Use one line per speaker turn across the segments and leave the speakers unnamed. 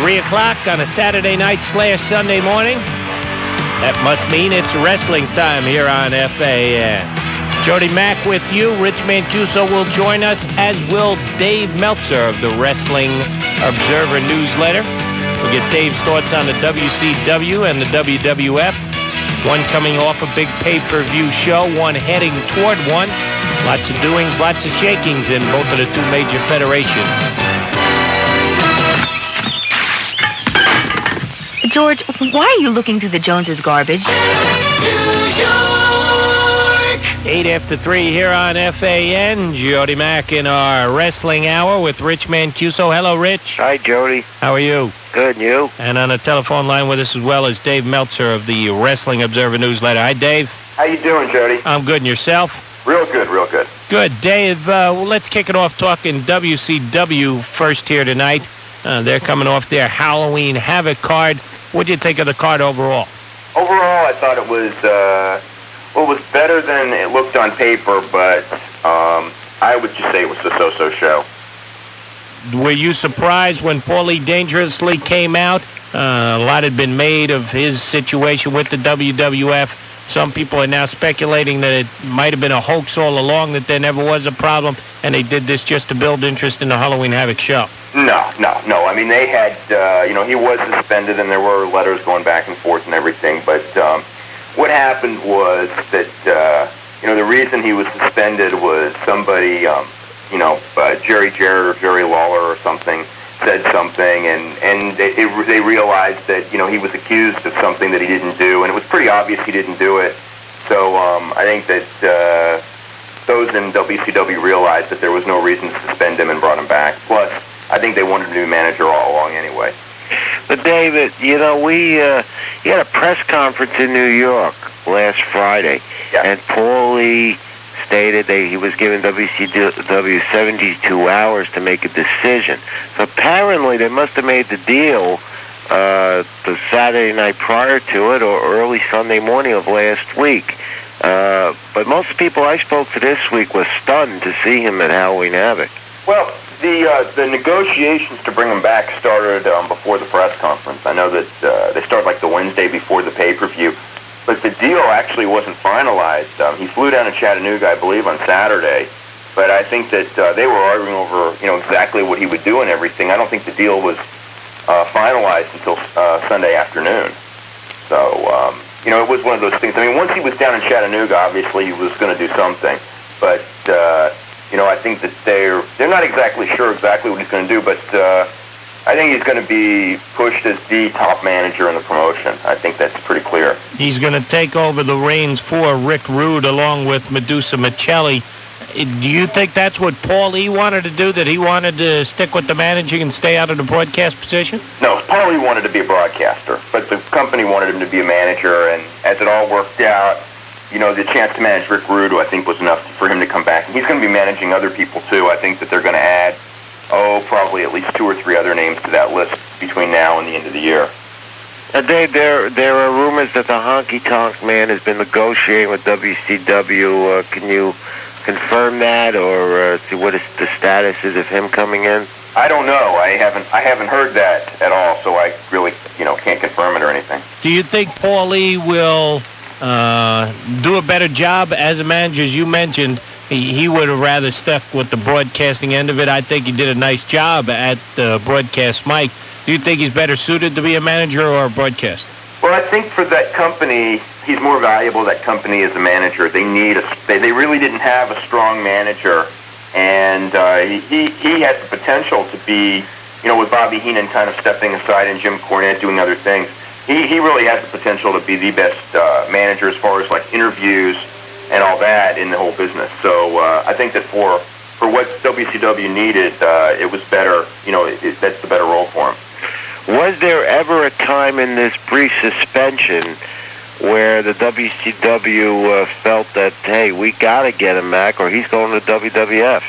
3 o'clock on a Saturday night / Sunday morning. That must mean it's wrestling time here on FAN. Jody Mack with you. Rich Mancuso will join us, as will Dave Meltzer of the Wrestling Observer newsletter. We'll get Dave's thoughts on the WCW and the WWF. One coming off a big pay-per-view show, one heading toward one. Lots of doings, lots of shakings in both of the two major federations.
George, why are you looking through the Joneses' garbage?
New York! 8 after 3 here on FAN. Jody Mack in our wrestling hour with Rich Mancuso. Hello, Rich.
Hi, Jody.
How are you?
Good, and you?
And on the telephone line with us as well is Dave Meltzer of the Wrestling Observer newsletter. Hi, Dave.
How you doing, Jody?
I'm good, and yourself?
Real good, real good.
Good. Dave, well, let's kick it off talking WCW first here tonight. They're coming off their Halloween Havoc card. What do you think of the card overall?
Overall, I thought it was, it was better than it looked on paper, but I would just say it was a so-so show.
Were you surprised when Paulie Dangerously came out? A lot had been made of his situation with the WWF. Some people are now speculating that it might have been a hoax all along, that there never was a problem, and they did this just to build interest in the Halloween Havoc show.
No. I mean, they had, he was suspended, and there were letters going back and forth and everything, but what happened was that, the reason he was suspended was somebody, Jerry Jarrett or Jerry Lawler or something said something, and they realized that, he was accused of something that he didn't do, and it was pretty obvious he didn't do it. So I think that those in WCW realized that there was no reason to suspend him and brought him back. Plus, I think they wanted a new manager all along anyway.
But David, we had a press conference in New York last Friday, and Paulie stated that he was given WCW 72 hours to make a decision. So apparently they must have made the deal the Saturday night prior to it or early Sunday morning of last week. But most people I spoke to this week were stunned to see him at Halloween Havoc.
Well, the negotiations to bring him back started before the press conference. I know that they started like the Wednesday before the pay-per-view. But the deal actually wasn't finalized. He flew down to Chattanooga, I believe, on Saturday. But I think that they were arguing over, exactly what he would do and everything. I don't think the deal was finalized until Sunday afternoon. So, it was one of those things. I mean, once he was down in Chattanooga, obviously he was going to do something. But, I think that they're not exactly sure exactly what he's going to do. But I think he's going to be pushed as the top manager in the promotion. I think that's pretty clear.
He's going to take over the reins for Rick Rude along with Medusa Michelli. Do you think that's what Paulie wanted to do, that he wanted to stick with the managing and stay out of the broadcast position?
No, Paulie wanted to be a broadcaster, but the company wanted him to be a manager, and as it all worked out, the chance to manage Rick Rude, I think, was enough for him to come back. And he's going to be managing other people, too. I think that they're going to add probably at least 2 or 3 other names to that list between now and the end of the year.
Dave, there are rumors that the Honky Tonk Man has been negotiating with WCW. Can you confirm that, or see what the status is of him coming in?
I don't know. I haven't heard that at all, so I really can't confirm it or anything.
Do you think Paulie will do a better job as a manager? As you mentioned, he would have rather stuck with the broadcasting end of it. I think he did a nice job at the broadcast mic. Do you think he's better suited to be a manager or a broadcaster?
Well, I think for that company, he's more valuable, that company, as a manager. They really didn't have a strong manager, and he has the potential to be, with Bobby Heenan kind of stepping aside and Jim Cornette doing other things, he really has the potential to be the best manager as far as like interviews and all that in the whole business. So I think that for what WCW needed, it was better, that's the better role for him.
Was there ever a time in this brief suspension where the WCW felt that, hey, we got to get him back or he's going to WWF?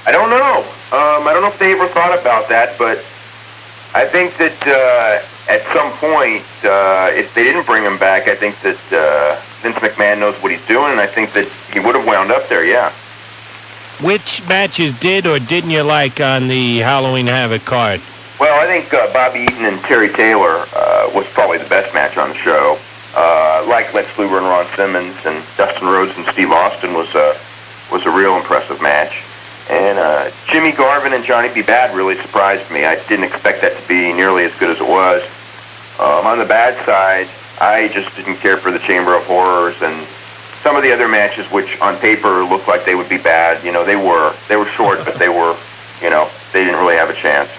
I don't know. I don't know if they ever thought about that, but I think that at some point, if they didn't bring him back, I think that Vince McMahon knows what he's doing, and I think that he would have wound up there, yeah.
Which matches did or didn't you like on the Halloween Havoc card?
Well, I think Bobby Eaton and Terry Taylor was probably the best match on the show. Like Lex Luger and Ron Simmons and Dustin Rhodes and Steve Austin was a real impressive match. And Jimmy Garvin and Johnny B. Bad really surprised me. I didn't expect that to be nearly as good as it was. On the bad side, I just didn't care for the Chamber of Horrors and some of the other matches, which on paper looked like they would be bad. You know, they were short, but they were, you know, they didn't really have a chance.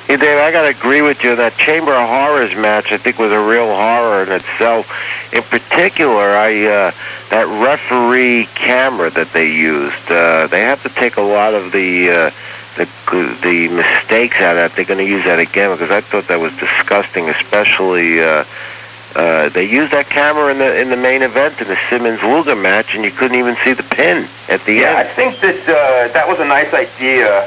Hey, Dave, I got to agree with you. That Chamber of Horrors match, I think, was a real horror in itself. In particular, that referee camera that they used, they have to take a lot of the mistakes out of that. They're going to use that again because I thought that was disgusting, especially they used that camera in the main event in the Simmons-Luger match, and you couldn't even see the pin at the end.
Yeah, I think that that was a nice idea.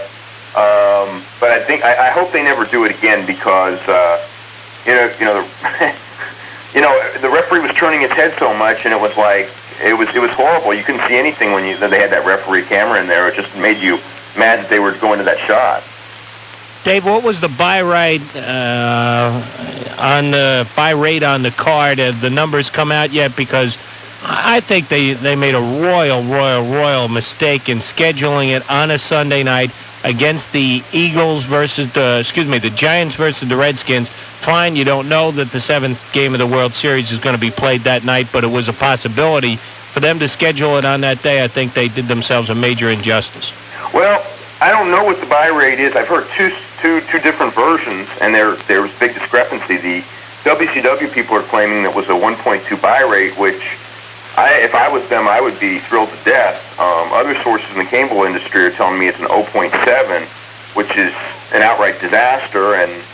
But I hope they never do it again because the referee was turning his head so much, and it was like it was horrible. You couldn't see anything when they had that referee camera in there. It just made you mad that they were going to that shot.
Dave, what was the buy rate on the card? Have the numbers come out yet? Because I think they made a royal mistake in scheduling it on a Sunday night against the Eagles the Giants versus the Redskins. Fine, you don't know that the 7th game of the World Series is going to be played that night, but it was a possibility. For them to schedule it on that day, I think they did themselves a major injustice.
Well, I don't know what the buy rate is. I've heard two different versions, and there was big discrepancy. The WCW people are claiming that was a 1.2 buy rate, which if I was them, I would be thrilled to death. Other sources in the cable industry are telling me it's an 0.7, which is an outright disaster. And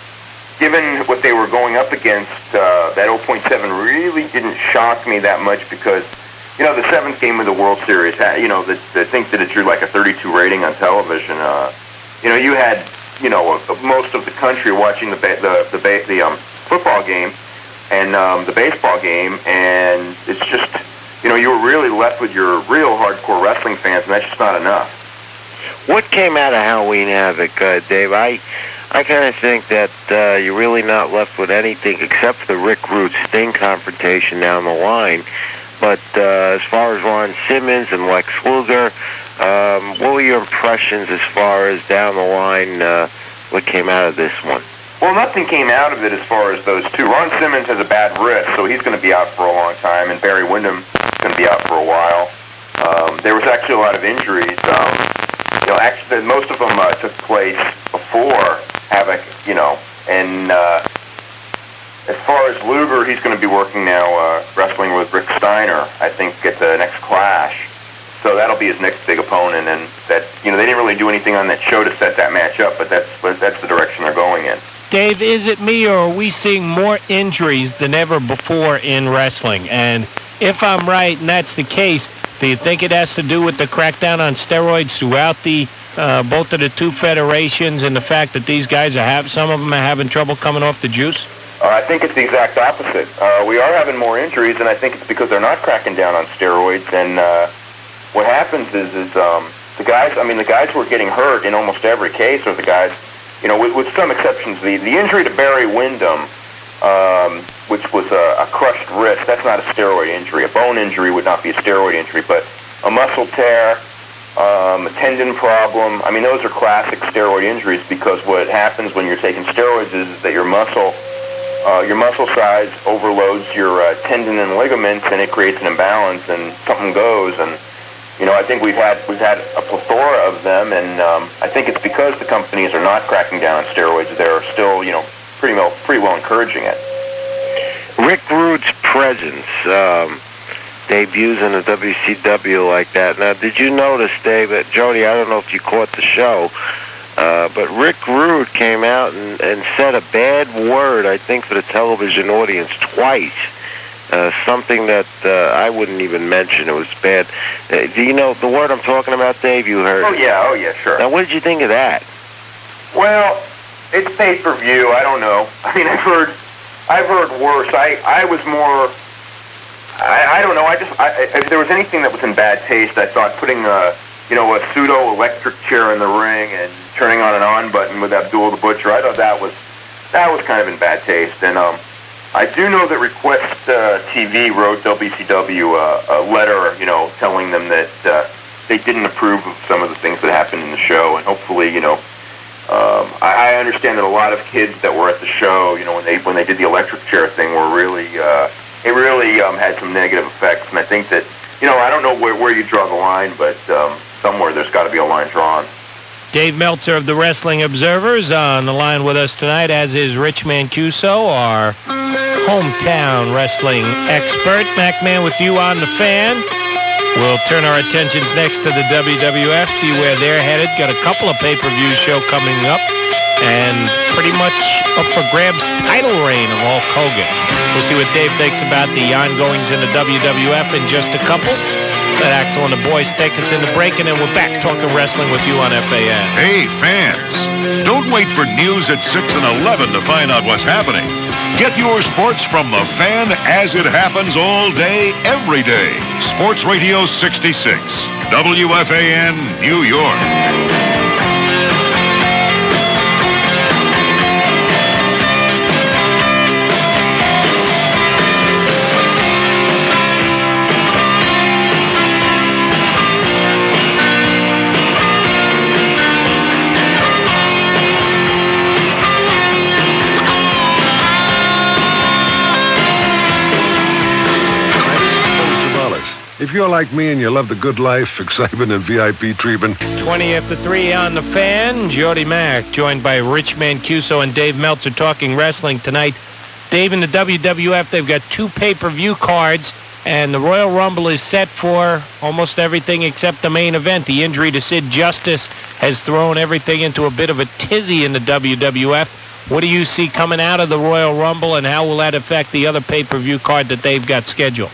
given what they were going up against, that 0.7 really didn't shock me that much because, you know, the 7th game of the World Series, you know, they think that it drew like a 32 rating on television. You know, you had, you know, most of the country watching the football game and the baseball game, and it's just, you know, you were really left with your real hardcore wrestling fans, and that's just not enough.
What came out of Halloween Havoc, Dave? I kind of think that you're really not left with anything except for the Rick Rude Sting confrontation down the line. But as far as Ron Simmons and Lex Luger, what were your impressions as far as down the line, what came out of this one?
Well, nothing came out of it as far as those two. Ron Simmons has a bad wrist, so he's going to be out for a long time, and Barry Windham is going to be out for a while. There was actually a lot of injuries. You know, actually, most of them took place before Havoc, you know, and as far as Luger, he's going to be working now, wrestling with Rick Steiner, I think, at the next Clash. So that'll be his next big opponent, and that, you know, they didn't really do anything on that show to set that match up, but that's the direction they're going in.
Dave, is it me, or are we seeing more injuries than ever before in wrestling? And if I'm right, and that's the case, do you think it has to do with the crackdown on steroids throughout the both of the two federations, and the fact that these guys some of them are having trouble coming off the juice?
I think it's the exact opposite. We are having more injuries, and I think it's because they're not cracking down on steroids. And what happens is the guys who are getting hurt in almost every case are the guys, you know, with some exceptions. The injury to Barry Windham, which was a crushed wrist, that's not a steroid injury. A bone injury would not be a steroid injury, but a muscle tear, a tendon problem, I mean, those are classic steroid injuries, because what happens when you're taking steroids is that your muscle size overloads your tendon and ligaments, and it creates an imbalance, and something goes. And you know, I think we've had a plethora of them, and I think it's because the companies are not cracking down on steroids. They're still, you know, pretty well encouraging it.
Rick Rude's presence, debuts in the WCW like that. Now, did you notice, Dave, Jody, I don't know if you caught the show, but Rick Rude came out and said a bad word, I think, for the television audience twice. Something that I wouldn't even mention. It was bad. Do you know the word I'm talking about, Dave? You heard?
Oh yeah, sure.
Now, what did you think of that?
Well, it's pay-per-view. I don't know. I mean, I've heard worse. I was more. I don't know. If there was anything that was in bad taste, I thought putting a pseudo electric chair in the ring and turning on an on button with Abdul the Butcher. I thought that was kind of in bad taste. And I do know that Request TV wrote WCW a letter, telling them that they didn't approve of some of the things that happened in the show, and hopefully, I understand that a lot of kids that were at the show, when they did the electric chair thing, were really it really had some negative effects, and I think that I don't know where you draw the line, but somewhere there's got to be a line drawn.
Dave Meltzer of the Wrestling Observer's on the line with us tonight, as is Rich Mancuso, our hometown wrestling expert. MacMan with you on the Fan. We'll turn our attentions next to the WWF, see where they're headed. Got a couple of pay-per-view show coming up, and pretty much up for grabs title reign of Hulk Hogan. We'll see what Dave thinks about the ongoings in the WWF in just a couple. Let Axel and the boys take us in the break, and then we're back talking wrestling with you on FAN.
Hey, fans, don't wait for news at 6 and 11 to find out what's happening. Get your sports from the Fan as it happens all day, every day. Sports Radio 66, WFAN, New York.
If you're like me and you love the good life, excitement, and VIP treatment.
20 after 3 on the Fan. Jody Mack, joined by Rich Mancuso and Dave Meltzer, talking wrestling tonight. Dave, in the WWF, they've got 2 pay-per-view cards, and the Royal Rumble is set for almost everything except the main event. The injury to Sid Justice has thrown everything into a bit of a tizzy in the WWF. What do you see coming out of the Royal Rumble, and how will that affect the other pay-per-view card that they've got scheduled?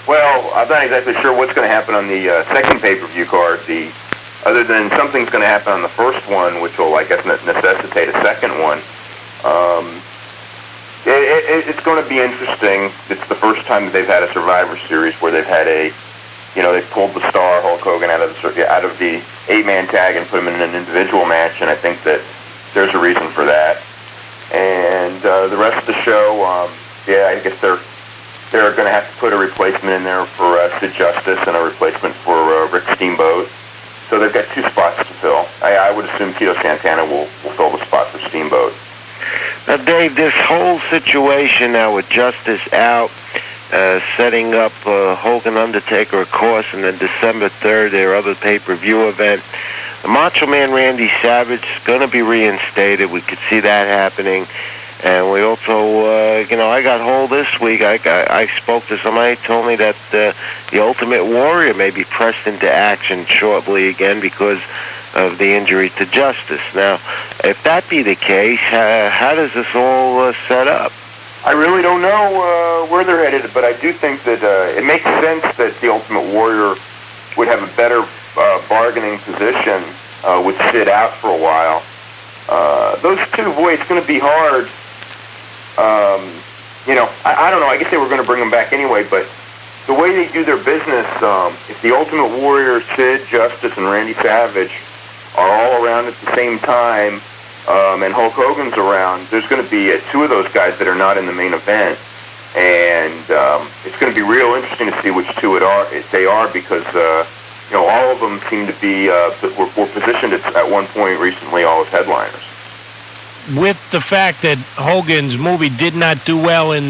Well, I'm not exactly sure what's going to happen on the second pay-per-view card, other than something's going to happen on the first one, which will, I guess, necessitate a second one. It's going to be interesting. It's the first time that they've had a Survivor Series where they've had they've pulled the star Hulk Hogan out of the 8-man tag and put him in an individual match, and I think that there's a reason for that. And the rest of the show, I guess they're going to have to put a replacement in there for Sid Justice and a replacement for Rick Steamboat. So they've got 2 spots to fill. I would assume Tito Santana will fill the spot for Steamboat.
Now, Dave, this whole situation now with Justice out, setting up Hogan Undertaker, of course, and then December 3rd, their other pay-per-view event. The Macho Man Randy Savage is going to be reinstated. We could see that happening. And we also, I got hold this week. I spoke to somebody, told me that the Ultimate Warrior may be pressed into action shortly again because of the injury to Justice. Now, if that be the case, how does this all set up?
I really don't know where they're headed, but I do think that it makes sense that the Ultimate Warrior would have a better bargaining position with Sid out for a while. Those 2, boy, it's going to be hard. I don't know. I guess they were going to bring them back anyway, but the way they do their business, if the Ultimate Warrior, Sid, Justice, and Randy Savage are all around at the same time, and Hulk Hogan's around, there's going to be 2 of those guys that are not in the main event, and it's going to be real interesting to see which 2 they are, because all of them seem to be were positioned at one point recently all as headliners.
With the fact that Hogan's movie did not do well at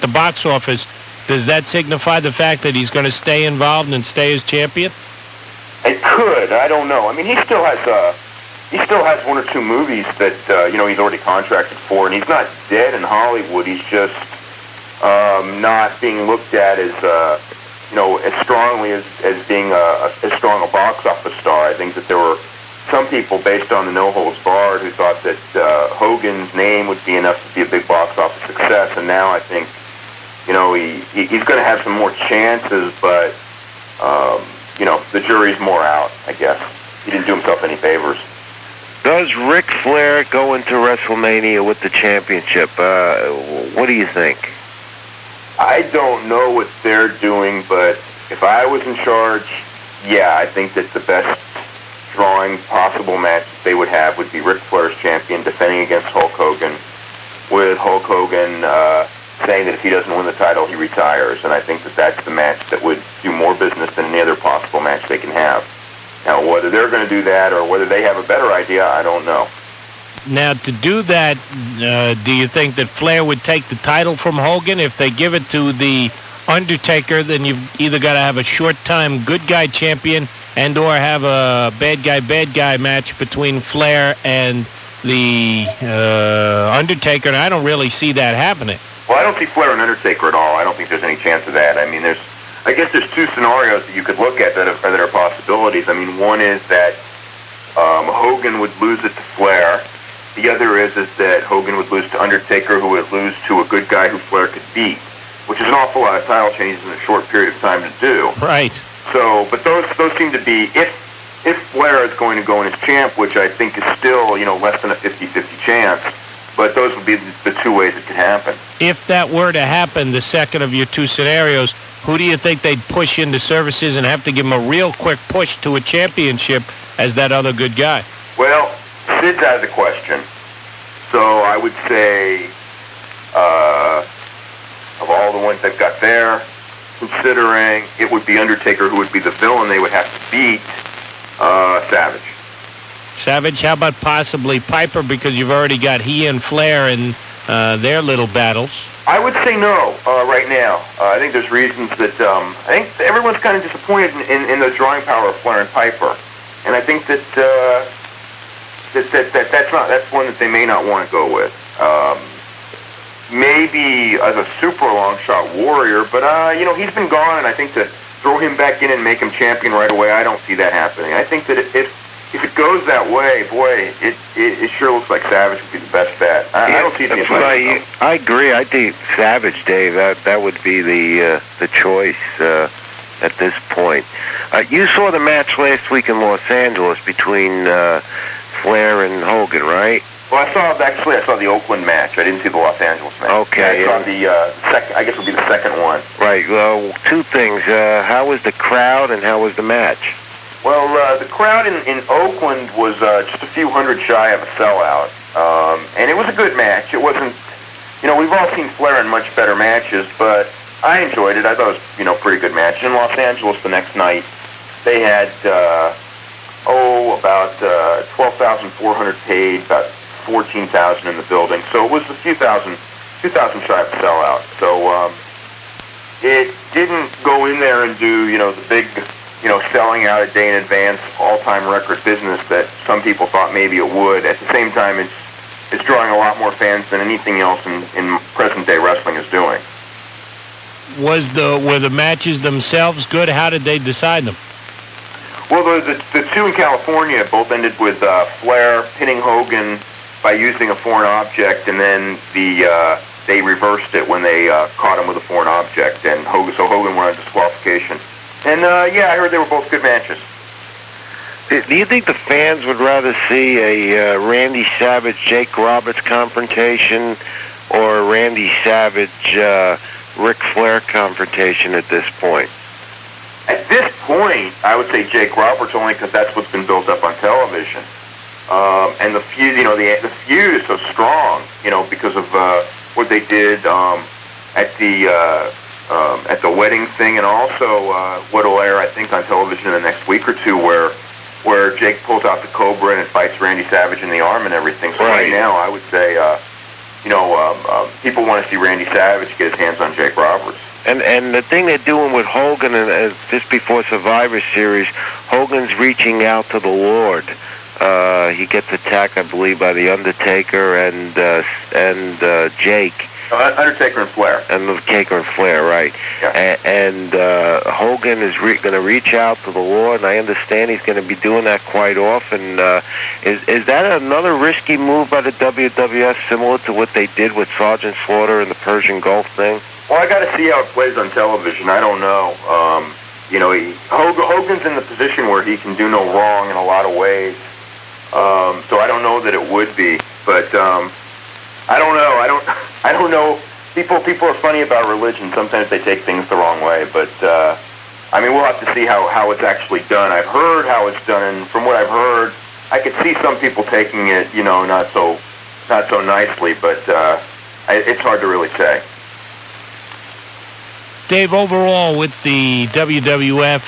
the box office, does that signify the fact that he's going to stay involved and stay as champion?
It could. I don't know. I mean, he still has 1 or 2 movies that he's already contracted for, and he's not dead in Hollywood. He's just not being looked at as as strongly as being as strong a box office star. I think that there were some people, based on the No Holds Barred, who thought that Hogan's name would be enough to be a big box office success, and now I think, he's going to have some more chances, but, the jury's more out, I guess. He didn't do himself any favors.
Does Ric Flair go into WrestleMania with the championship? What do you think?
I don't know what they're doing, but if I was in charge, yeah, I think that the best drawing possible match they would have would be Ric Flair's champion defending against Hulk Hogan, with Hulk Hogan saying that if he doesn't win the title, he retires. And I think that that's the match that would do more business than any other possible match they can have. Now, whether they're going to do that or whether they have a better idea, I don't know.
Now, to do that, do you think that Flair would take the title from Hogan? If they give it to the Undertaker, then you've either got to have a short-time good guy champion and or have a bad guy match between Flair and the Undertaker, and I don't really see that happening.
Well, I don't see Flair and Undertaker at all. I don't think there's any chance of that. I mean, I guess there's two scenarios that you could look at that are possibilities. I mean, one is that Hogan would lose it to Flair. The other is that Hogan would lose to Undertaker, who would lose to a good guy who Flair could beat, which is an awful lot of title changes in a short period of time to do.
Right.
So, but those seem to be, if Flair is going to go in as champ, which I think is still, less than a 50-50 chance, but those would be the two ways it could happen.
If that were to happen, the second of your two scenarios, who do you think they'd push into services and have to give him a real quick push to a championship as that other good guy?
Well, Sid's out of the question. So I would say, of all the ones that got there, considering it would be Undertaker who would be the villain they would have to beat, Savage.
Savage, how about possibly Piper, because you've already got he and Flair in their little battles?
I would say no right now. I think there's reasons that I think everyone's kind of disappointed in the drawing power of Flair and Piper, and I think that that's one that they may not want to go with. Maybe as a super long shot Warrior, but he's been gone, and I think to throw him back in and make him champion right away, I don't see that happening. I think that if it goes that way, boy, it sure looks like Savage would be the best bet. I don't see it.
I agree. I think Savage, Dave. That would be the choice at this point. You saw the match last week in Los Angeles between Flair and Hogan, right?
Well, I saw the Oakland match. I didn't see the Los Angeles match.
Okay.
I saw the second. I guess it would be the second one.
Right. Well, two things. How was the crowd and how was the match?
Well, the crowd in Oakland was just a few hundred shy of a sellout, and it was a good match. It wasn't, we've all seen Flair in much better matches, but I enjoyed it. I thought it was, a pretty good match. In Los Angeles the next night, they had, about 12,400 paid, about 14,000 in the building. So it was a few thousand shy of a sellout. So it didn't go in there and do, the big, selling out a day in advance, all-time record business that some people thought maybe it would. At the same time, it's drawing a lot more fans than anything else in present-day wrestling is doing.
Were the matches themselves good? How did they decide them?
Well, the two in California both ended with Flair pinning Hogan by using a foreign object, and then they reversed it when they caught him with a foreign object, and Hogan went on disqualification. And I heard they were both good matches.
Do you think the fans would rather see a Randy Savage, Jake Roberts confrontation or a Randy Savage, Ric Flair confrontation at this point?
At this point, I would say Jake Roberts, only because that's what's been built up on television. And the feud, the feud is so strong, because of what they did at the wedding thing, and also what will air, I think, on television in the next week or two, where Jake pulls out the Cobra and it bites Randy Savage in the arm and everything. So right now, I would say, people want to see Randy Savage get his hands on Jake Roberts.
And the thing they're doing with Hogan, and just before Survivor Series, Hogan's reaching out to the Lord. He gets attacked, I believe, by the Undertaker and Jake.
Undertaker and Flair.
Undertaker and Flair, right.
Yeah.
And Hogan is going to reach out to the Lord, and I understand he's going to be doing that quite often. Is that another risky move by the WWF, similar to what they did with Sergeant Slaughter and the Persian Gulf thing?
Well, I got to see how it plays on television. I don't know. Hogan's in the position where he can do no wrong in a lot of ways. So I don't know that it would be, but I don't know. I don't know. People are funny about religion. Sometimes they take things the wrong way, but I mean, we'll have to see how it's actually done. I've heard how it's done, and from what I've heard, I could see some people taking it, not so nicely, but it's hard to really say.
Dave, overall, with the WWF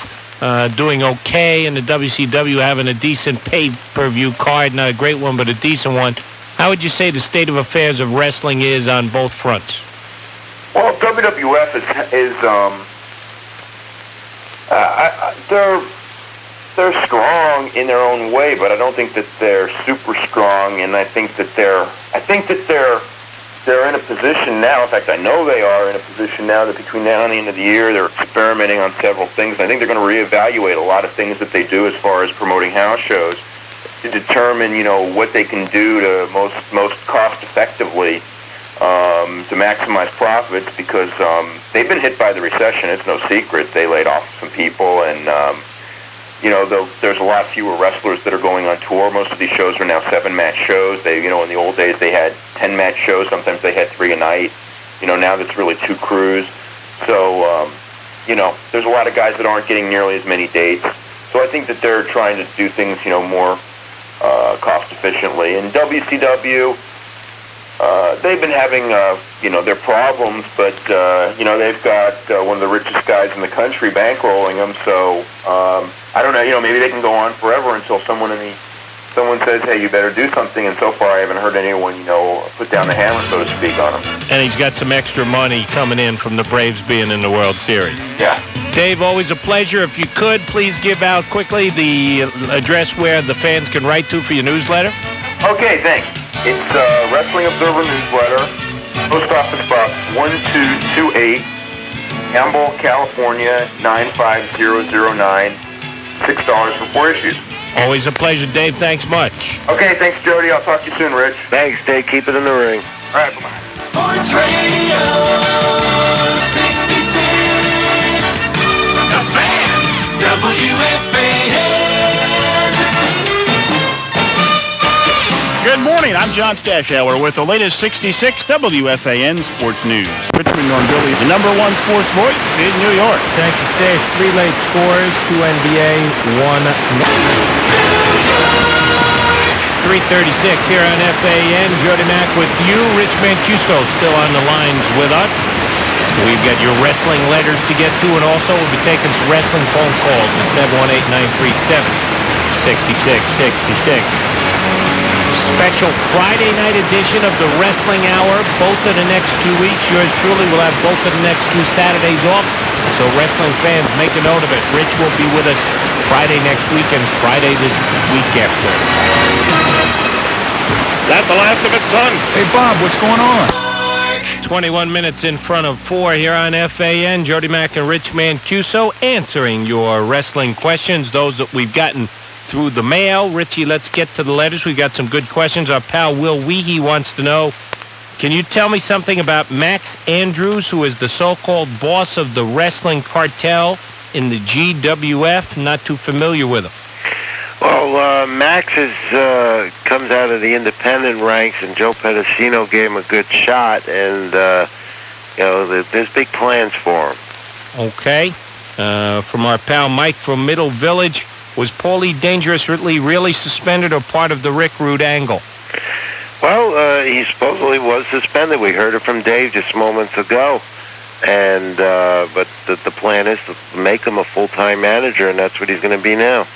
doing okay and the WCW having a decent pay-per-view card, not a great one, but a decent one, how would you say the state of affairs of wrestling is on both fronts?
Well, WWF is they're strong in their own way, but I don't think that they're super strong. And I think that they're in a position now. In fact, I know they are in a position now that between now and the end of the year, they're experimenting on several things. I think they're going to reevaluate a lot of things that they do as far as promoting house shows to determine, what they can do to most cost effectively. To maximize profits, because they've been hit by the recession. It's no secret. They laid off some people, and there's a lot fewer wrestlers that are going on tour. Most of these shows are now 7-match shows. They, in the old days, they had 10-match shows. Sometimes they had 3 a night. Now that's really 2 crews. So, there's a lot of guys that aren't getting nearly as many dates. So I think that they're trying to do things, more cost efficiently. And WCW. They've been having, their problems, but, they've got one of the richest guys in the country bankrolling them, so, I don't know, maybe they can go on forever until someone says, hey, you better do something, and so far I haven't heard anyone, put down the hammer, so to speak, on them.
And he's got some extra money coming in from the Braves being in the World Series.
Yeah.
Dave, always a pleasure. If you could, please give out quickly the address where the fans can write to for your newsletter.
Okay, thanks. It's Wrestling Observer Newsletter, Post Office Box 1228, Campbell, California, 95009, $6 for 4 issues.
Always a pleasure, Dave. Thanks much.
Okay, thanks, Jody. I'll talk to you soon, Rich.
Thanks, Dave. Keep it in the ring.
All right, bye-bye.
Sports Radio 66, The Fan, WFAN.
Good morning. I'm John Stashower with the latest 66 WFAN Sports News. Richmond Nornbilly, the #1 sports voice in New York.
Thank you, Dave. 3 late scores, 2 NBA, 1 3:36 here on FAN. Jody Mack with you. Rich Mancuso still on the lines with us. We've got your wrestling letters to get to, and also we'll be taking some wrestling phone calls at 718-937-6666. Special Friday night edition of the Wrestling Hour, both of the next 2 weeks. Yours truly will have both of the next 2 Saturdays off, so wrestling fans, make a note of it. Rich will be with us Friday next week and Friday the week after.
That's the last of it, son. Hey, Bob, what's going on?
21 minutes in front of 4 here on FAN. Jody Mack and Rich Mancuso answering your wrestling questions, those that we've gotten through the mail. Richie, let's get to the letters. We've got some good questions. Our pal Will Weehee wants to know, can you tell me something about Max Andrews, who is the so-called boss of the wrestling cartel in the GWF? Not too familiar with him.
Well, Max comes out of the independent ranks, and Joe Pedicino gave him a good shot, and, there's big plans for him.
Okay. From our pal Mike from Middle Village, was Paulie Dangerously really suspended or part of the Rick Rude angle?
Well, he supposedly was suspended. We heard it from Dave just moments ago. And but the plan is to make him a full-time manager, and that's what he's going to be now.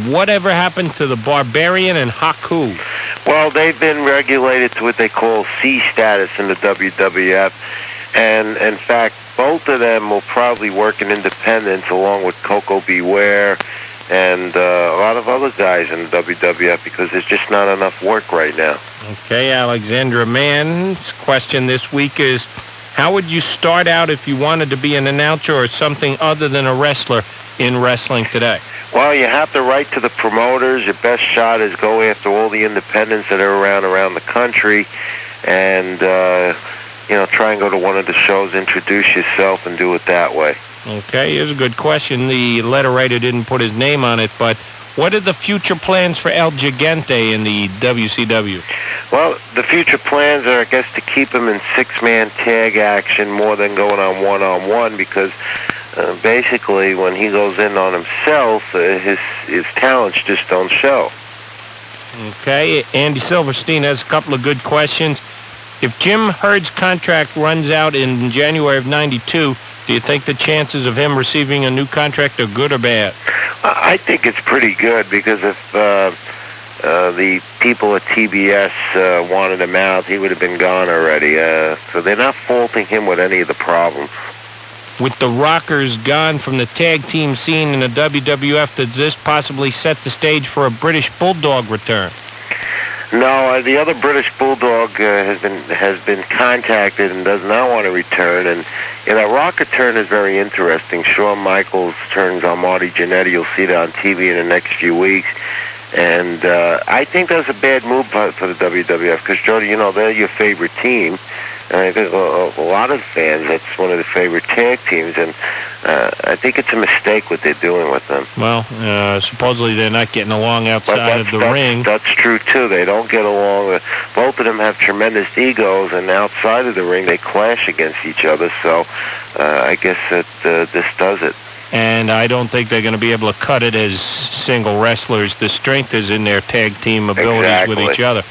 Whatever happened to the Barbarian and Haku?
Well, they've been regulated to what they call C status in the WWF. And, in fact, both of them will probably work in independence along with Coco Beware and a lot of other guys in the WWF because there's just not enough work right now.
Okay, Alexandra Mann's question this week is, how would you start out if you wanted to be an announcer or something other than a wrestler in wrestling today?
Well, you have to write to the promoters. Your best shot is go after all the independents that are around the country and, try and go to one of the shows, introduce yourself, and do it that way.
Okay, here's a good question. The letter writer didn't put his name on it, but what are the future plans for El Gigante in the WCW?
Well, the future plans are, I guess, to keep him in 6-man tag action more than going on one-on-one because basically, when he goes in on himself, his talents just don't show.
Okay, Andy Silverstein has a couple of good questions. If Jim Hurd's contract runs out in January of '92, do you think the chances of him receiving a new contract are good or bad?
I think it's pretty good, because if the people at TBS wanted him out, he would have been gone already. So they're not faulting him with any of the problems.
With the Rockers gone from the tag team scene in the WWF, does this possibly set the stage for a British Bulldog return?
No, the other British Bulldog has been contacted and does not want to return. And that Rocker turn is very interesting. Shawn Michaels turns on Marty Jannetty. You'll see that on TV in the next few weeks. And I think that's a bad move for the WWF, because, Jody, they're your favorite team. And I think a lot of fans, that's one of the favorite tag teams, and I think it's a mistake what they're doing with them.
Well, supposedly they're not getting along outside of the ring.
That's true, too. They don't get along. Both of them have tremendous egos, and outside of the ring they clash against each other, so I guess that this does it.
And I don't think they're going to be able to cut it as single wrestlers. The strength is in their tag team abilities with each other.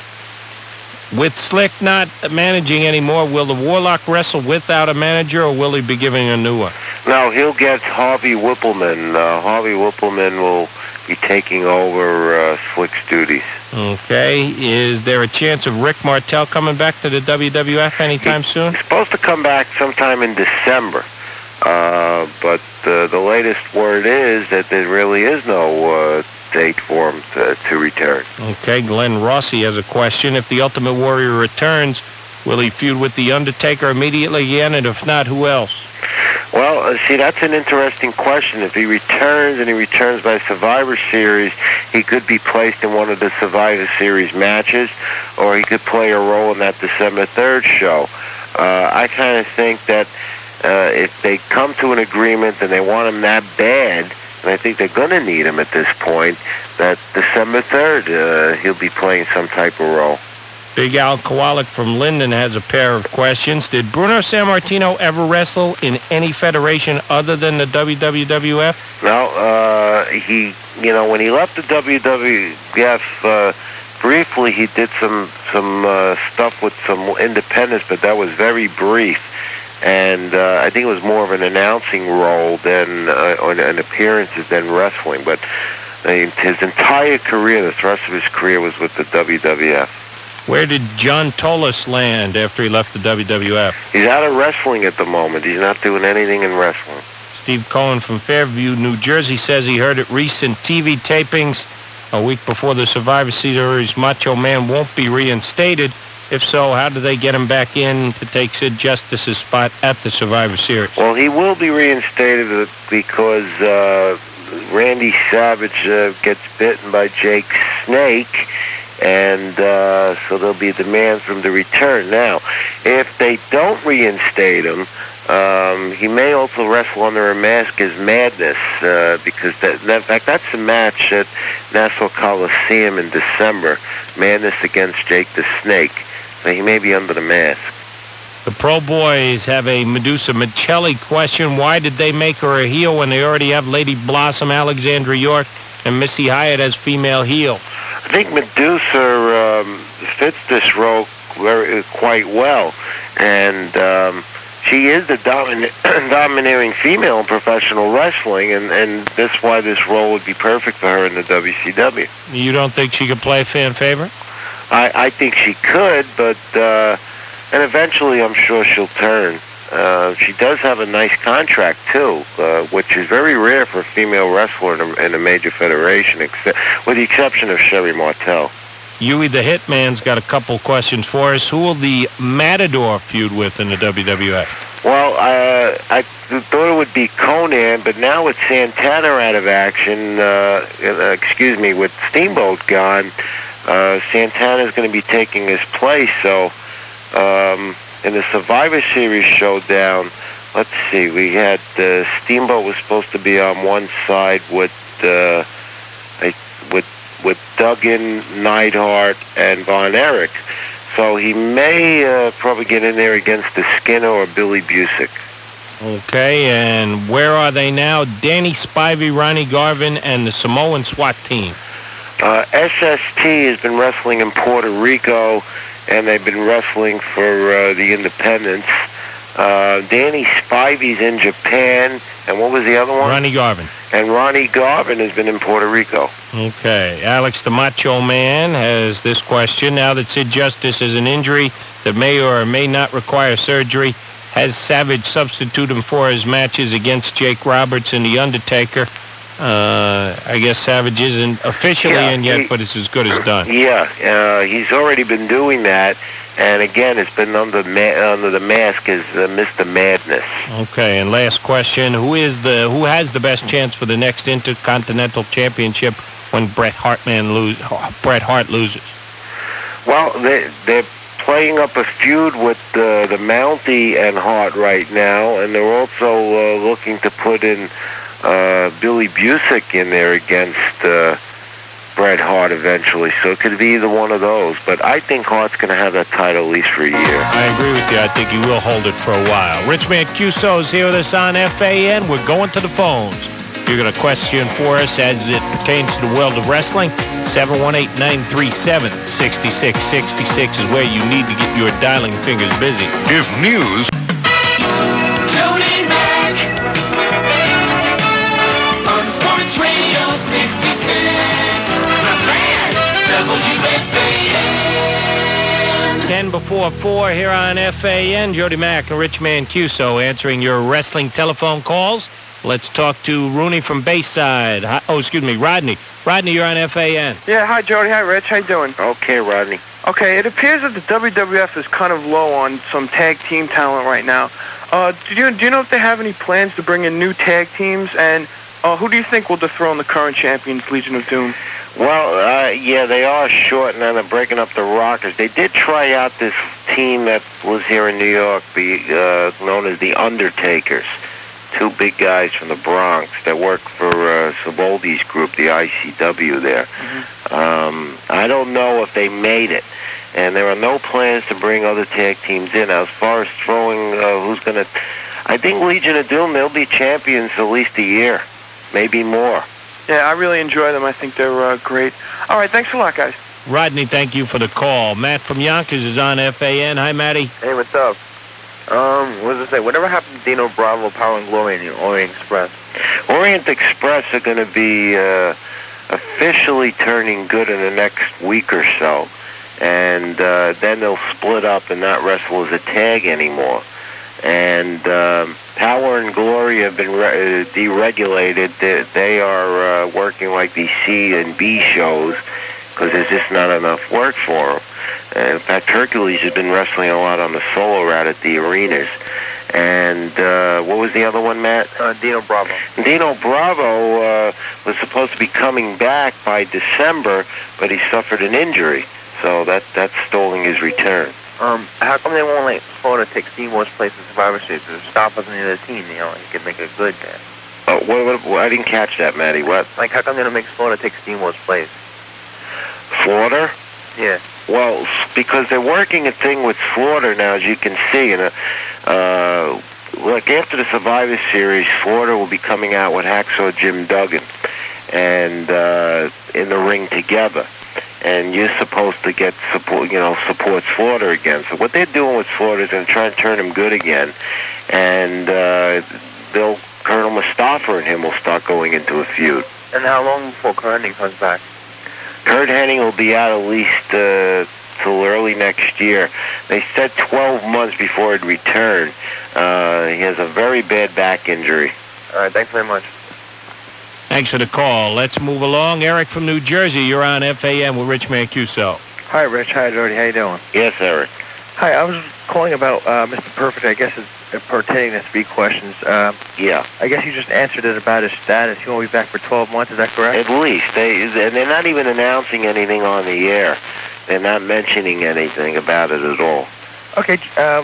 With Slick not managing anymore, will the Warlock wrestle without a manager, or will he be giving a new one?
No, he'll get Harvey Whippleman. Harvey Whippleman will be taking over Slick's duties.
Okay. Is there a chance of Rick Martel coming back to the WWF anytime soon?
He's supposed to come back sometime in December. But the latest word is that there really is no date for him to return.
Okay, Glenn Rossi has a question. If the Ultimate Warrior returns, will he feud with The Undertaker immediately again, and if not, who else?
Well, see, that's an interesting question. If he returns, and he returns by Survivor Series, he could be placed in one of the Survivor Series matches, or he could play a role in that December 3rd show. I kind of think that if they come to an agreement and they want him that bad, and I think they're going to need him at this point, that December 3rd, he'll be playing some type of role.
Big Al Kowalik from Linden has a pair of questions. Did Bruno Sammartino ever wrestle in any federation other than the WWF?
No, he, when he left the WWF, briefly he did some stuff with some independents, but that was very brief. And I think it was more of an announcing role than an appearances than wrestling. But his entire career, the thrust of his career, was with the WWF.
Where did John Tolos land after he left the WWF?
He's out of wrestling at the moment. He's not doing anything in wrestling.
Steve Cohen from Fairview, New Jersey, says he heard at recent TV tapings a week before the Survivor Series Macho Man won't be reinstated. If so, how do they get him back in to take Sid Justice's spot at the Survivor Series?
Well, he will be reinstated because Randy Savage gets bitten by Jake Snake, and so there'll be a demand for him to return. Now, if they don't reinstate him, he may also wrestle under a mask as Madness, because in fact, that's a match at Nassau Coliseum in December, Madness against Jake the Snake. So he may be under the mask.
The Pro Boys have a Medusa Michelli question. Why did they make her a heel when they already have Lady Blossom, Alexandra York, and Missy Hyatt as female heel?
I think Medusa fits this role quite well, and she is the domineering female in professional wrestling, and that's why this role would be perfect for her in the WCW.
You don't think she could play a fan favorite?
I think she could, but and eventually I'm sure she'll turn. She does have a nice contract too, which is very rare for a female wrestler in a major federation, with the exception of Sherry Martel.
Huey the Hitman's got a couple questions for us. Who will the Matador feud with in the WWF?
Well, I thought it would be Conan, but now with Santana out of action, with Steamboat gone, Santana's going to be taking his place. So in the Survivor Series showdown, let's see, we had Steamboat was supposed to be on one side with Duggan, Neidhart, and Von Erich. So he may probably get in there against the Skinner or Billy Busick.
Okay, and where are they now? Danny Spivey, Ronnie Garvin, and the Samoan SWAT team.
SST has been wrestling in Puerto Rico, and they've been wrestling for the independents. Danny Spivey's in Japan, and what was the other one?
Ronnie Garvin.
And Ronnie Garvin has been in Puerto Rico.
Okay. Alex the Macho Man has this question. Now that Sid Justice has an injury that may or may not require surgery, has Savage substituted him for his matches against Jake Roberts and The Undertaker? I guess Savage isn't officially in yet, but it's as good as done.
Yeah, he's already been doing that. And again, it's been under the mask as Mr. Madness.
Okay, and last question: who has the best chance for the next Intercontinental Championship when Bret Hart loses? Well,
they're playing up a feud with the Mountie and Hart right now, and they're also looking to put in Billy Busick in there against Bret Hart eventually, so it could be either one of those. But I think Hart's going to have that title at least for a year.
I agree with you. I think he will hold it for a while. Rich Mancuso is here with us on FAN. We're going to the phones. You're going to question for us as it pertains to the world of wrestling. 718-937-6666 is where you need to get your dialing fingers busy.
If news...
Jody Mac on Sports Radio 66. The Fan, WFAN.
10 before 4 here on FAN. Jody Mack and Rich Mancuso answering your wrestling telephone calls. Let's talk to Rooney from Bayside. Rodney. Rodney, you're on FAN.
Yeah, hi, Jody. Hi, Rich. How you doing?
Okay, Rodney.
Okay, it appears that the WWF is kind of low on some tag team talent right now. Do you know if they have any plans to bring in new tag teams? And who do you think will dethrone the current champions, Legion of Doom?
Well, yeah, they are short, and they're breaking up the Rockers. They did try out this team that was here in New York, known as the Undertakers. Two big guys from the Bronx that work for Saboldi's group, the ICW there. Mm-hmm. I don't know if they made it, and there are no plans to bring other tag teams in. As far as throwing who's going to... I think Legion of Doom, they'll be champions at least a year, maybe more.
Yeah, I really enjoy them. I think they're great. All right, thanks a lot, guys.
Rodney, thank you for the call. Matt from Yonkers is on FAN. Hi, Matty.
Hey, what's up? What does it say? Whatever happened to Dino Bravo, Power and Glory, and the Orient Express?
Orient Express are going to be officially turning good in the next week or so. And then they'll split up and not wrestle as a tag anymore. And Power and Glory have been deregulated. They are working like these C and B shows because there's just not enough work for them. In fact, Hercules has been wrestling a lot on the solo route at the arenas. And what was the other one, Matt?
Dino Bravo.
Dino Bravo was supposed to be coming back by December, but he suffered an injury. So that's stalling his return.
How come they won't let Florida take Steamboat's place in Survivor Series? To stop us in the other team, he could make it good there.
Oh, what, I didn't catch that, Matty. What?
Like, how come they don't make Florida take Steamboat's place?
Florida?
Yeah.
Well, because they're working a thing with Slaughter now, as you can see. And like after the Survivor Series, Slaughter will be coming out with Hacksaw Jim Duggan, and in the ring together. And you're supposed to get support Slaughter again. So what they're doing with Slaughter is going to try and turn him good again, and Colonel Mustafa and him will start going into a feud.
And how long before Kurt Hennig comes back?
Kurt Hennig will be out at least till early next year. They said 12 months before he'd return. He has a very bad back injury.
All right, thanks very much.
Thanks for the call. Let's move along. Eric from New Jersey, you're on FAN with Rich Mancuso.
Hi, Rich. Hi, Jody. How you doing?
Yes, Eric.
Hi, I was calling about Mr. Perfect. I guess it's pertaining to 3 questions.
Yeah.
I guess you just answered it about his status. He won't be back for 12 months. Is that correct?
At least. They're not even announcing anything on the air. They're not mentioning anything about it at all.
Okay,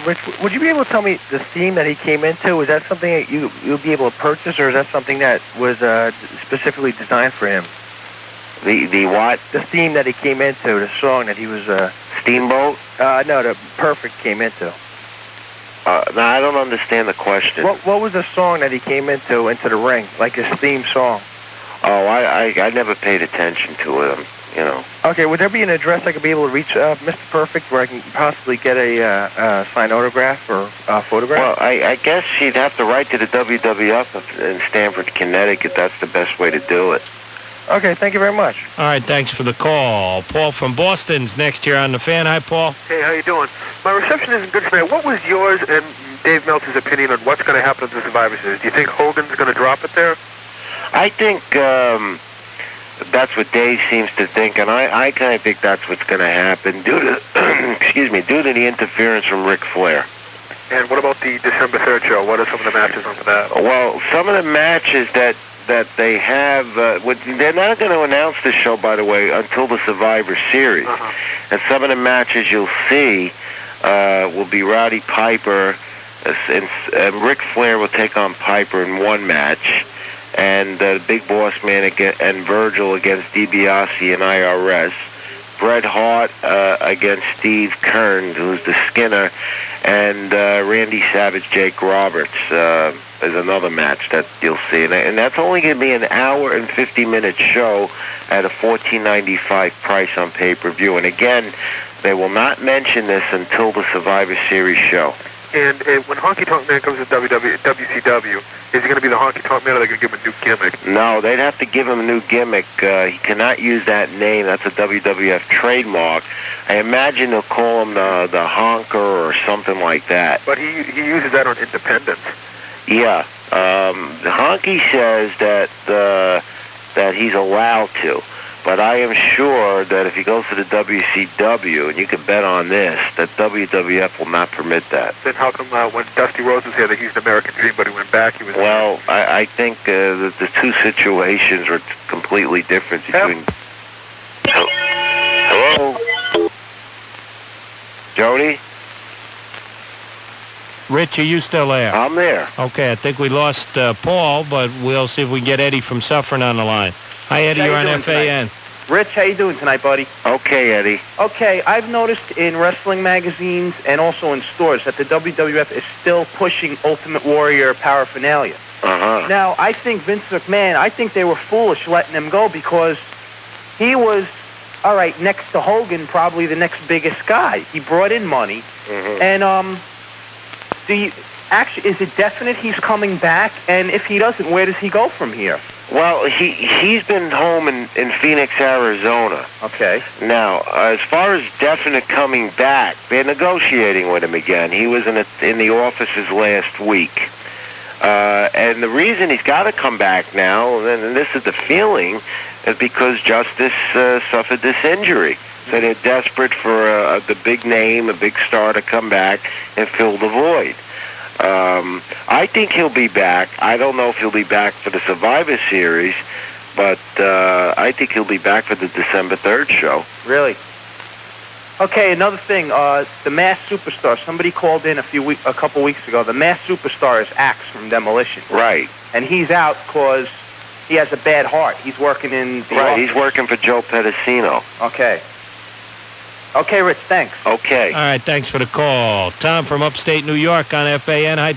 Rich, would you be able to tell me the theme that he came into? Was that something that you'll be able to purchase, or is that something that was specifically designed for him?
The what?
The theme that he came into, the song that he was...
Steamboat?
No, the Perfect came into.
No, I don't understand the question.
What was the song that he came into the ring, like his theme song?
Oh, I never paid attention to it. You know.
Okay, would there be an address I could be able to reach Mr. Perfect where I can possibly get a signed autograph or photograph?
Well, I guess she'd have to write to the WWF in Stamford, Connecticut. That's the best way to do it.
Okay, thank you very much.
All right, thanks for the call. Paul from Boston's next here on the Fan. Hi, Paul.
Hey, how you doing? My reception isn't good tonight. What was yours and Dave Meltzer's opinion on what's going to happen to the Survivor Series? Do you think Hogan's going to drop it there?
I think that's what Dave seems to think, and I kind of think that's what's going to happen due to due to the interference from Ric Flair.
And what about the December 3rd show? What are some of the matches on for that?
Well, some of the matches that they have, they're not going to announce the show, by the way, until the Survivor Series. And some of the matches you'll see will be Roddy Piper, and Ric Flair will take on Piper in one match, and Big Boss Man and Virgil against DiBiase and IRS. Bret Hart against Steve Kern, who's the Skinner, and Randy Savage, Jake Roberts is another match that you'll see. And that's only going to be an hour and 50-minute show at a $14.95 price on pay-per-view. And again, they will not mention this until the Survivor Series show.
And when Honky Tonk Man comes to WCW, is he going to be the Honky Tonk Man, or are they going to give him a new gimmick?
No, they'd have to give him a new gimmick. He cannot use that name. That's a WWF trademark. I imagine they'll call him the Honker or something like that.
But he uses that on Independence.
Yeah. The Honky says that he's allowed to. But I am sure that if he goes to the WCW, and you can bet on this, that WWF will not permit that.
Then how come when Dusty Rhodes was here that he's an American Dream, but he went back, he was...
Well, I think that the two situations are completely different between... Hello? Jody?
Rich, are you still there?
I'm there.
Okay, I think we lost Paul, but we'll see if we can get Eddie from Suffern on the line. Hi, Eddie, you're on FAN.
Rich, how you doing tonight, buddy?
Okay, Eddie.
Okay, I've noticed in wrestling magazines and also in stores that the WWF is still pushing Ultimate Warrior paraphernalia. Now, I think Vince McMahon, I think they were foolish letting him go because he was, all right, next to Hogan, probably the next biggest guy. He brought in money. And actually, is it definite he's coming back? And if he doesn't, where does he go from here?
Well, he's been home in Phoenix, Arizona.
Okay.
Now, as far as definite coming back, they're negotiating with him again. He was in the offices last week. And the reason he's got to come back now, and this is the feeling, is because Justice suffered this injury. So they're desperate for the big name, a big star to come back and fill the void. I think he'll be back. I don't know if he'll be back for the Survivor Series, but I think he'll be back for the December 3rd show.
Really? Okay, another thing. The Masked Superstar. Somebody called in a couple weeks ago. The Masked Superstar is Axe from Demolition.
Right.
And he's out because he has a bad heart. He's working in the office.
He's working for Joe Pedicino.
Okay. Okay, Rich, thanks.
Okay.
All right, thanks for the call. Tom from upstate New York on FAN. Hi,